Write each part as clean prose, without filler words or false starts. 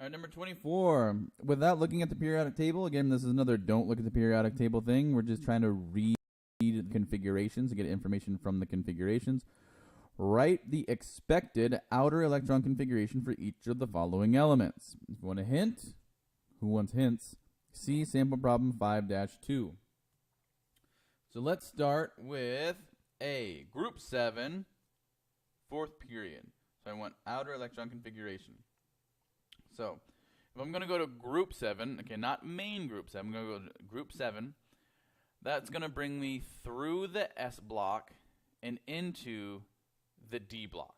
All right, number 24. Without looking at the periodic table, again, this is another don't look at the periodic table thing. We're just trying to read the configurations and get information from the configurations. Write the expected outer electron configuration for each of the following elements. If you want a hint, who wants hints? See sample problem 5-2. So let's start with A, group 7, fourth period. So I want outer electron configuration. So if I'm going to go to group 7, okay, not main group 7, I'm going to go to group 7. That's going to bring me through the S block and into the D block.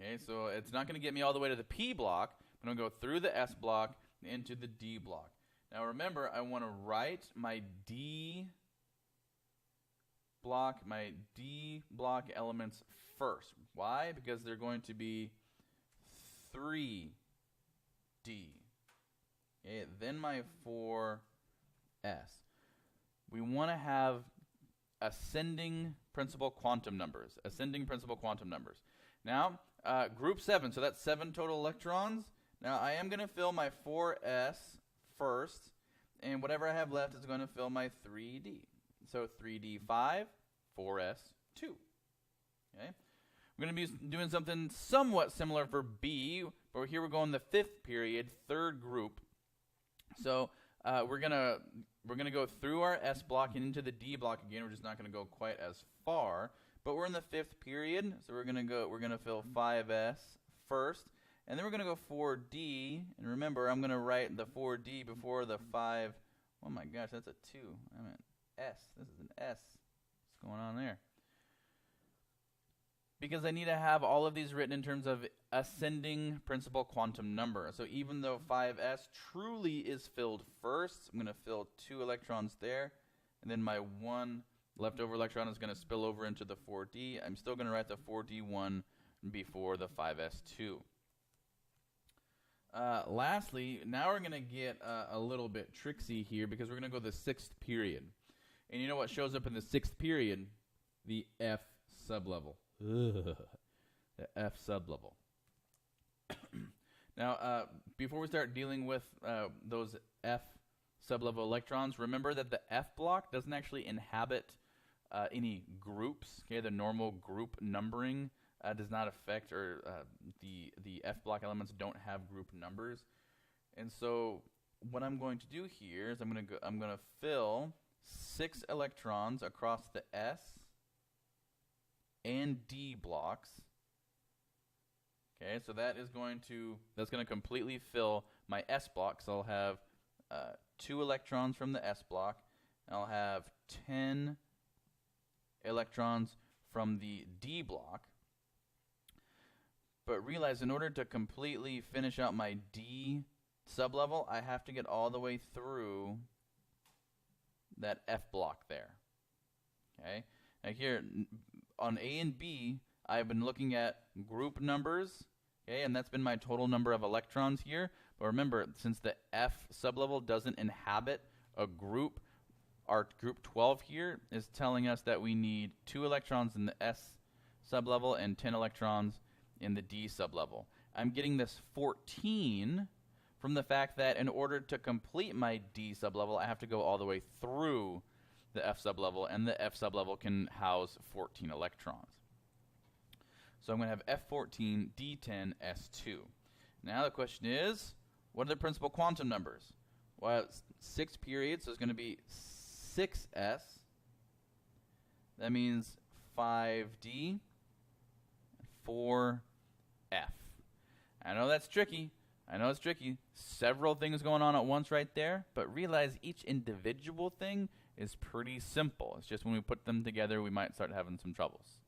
Okay, so it's not going to get me all the way to the P block. I'm going to go through the S block into the D block. Now remember, I want to write my D block elements first. Why? Because they're going to be 3D. Okay, then my 4S. We want to have ascending principal quantum numbers. Now, group 7, so that's 7 total electrons. Now, I am going to fill my 4S first, and whatever I have left is going to fill my 3D. So 3D5, 4S2. Okay? We're going to be doing something somewhat similar for B, but here we're going the 5th period, 3rd group. So we're gonna go through our S block and into the D block again. We're just not going to go quite as far, but we're in the 5th period, so we're gonna fill 5S first, and then we're gonna go 4D. And remember, I'm gonna write the 4D before the 5. Oh my gosh, that's a 2. I meant S. This is an S. What's going on there? Because I need to have all of these written in terms of ascending principal quantum number. So even though 5S truly is filled first, I'm going to fill 2 electrons there, and then my 1 leftover electron is going to spill over into the 4D. I'm still going to write the 4D1 before the 5S2. Lastly, now we're going to get a little bit tricksy here because we're going to go the 6th period. And you know what shows up in the 6th period? The F sublevel. The F sublevel. Now, before we start dealing with those F sublevel electrons, remember that the F block doesn't actually inhabit any groups. Okay, the normal group numbering does not affect, or the F block elements don't have group numbers. And so, what I'm going to do here is I'm going to fill 6 electrons across the S and D blocks. Okay, so that's going to completely fill my S block. So I'll have 2 electrons from the S block, and I'll have 10 electrons from the D block. But realize, in order to completely finish out my D sublevel, I have to get all the way through that F block there. Okay, now here on A and B, I've been looking at group numbers, okay, and that's been my total number of electrons here. But remember, since the F sublevel doesn't inhabit a group, our group 12 here is telling us that we need 2 electrons in the S sublevel and 10 electrons in the D sublevel. I'm getting this 14 from the fact that in order to complete my D sublevel, I have to go all the way through the F sublevel, and the F sublevel can house 14 electrons. So I'm going to have F14, D10, S2. Now the question is, what are the principal quantum numbers? Well, it's 6 periods, so it's going to be 6S. That means 5D, 4F. I know that's tricky. Several things going on at once right there, but realize each individual thing is pretty simple. It's just when we put them together, we might start having some troubles.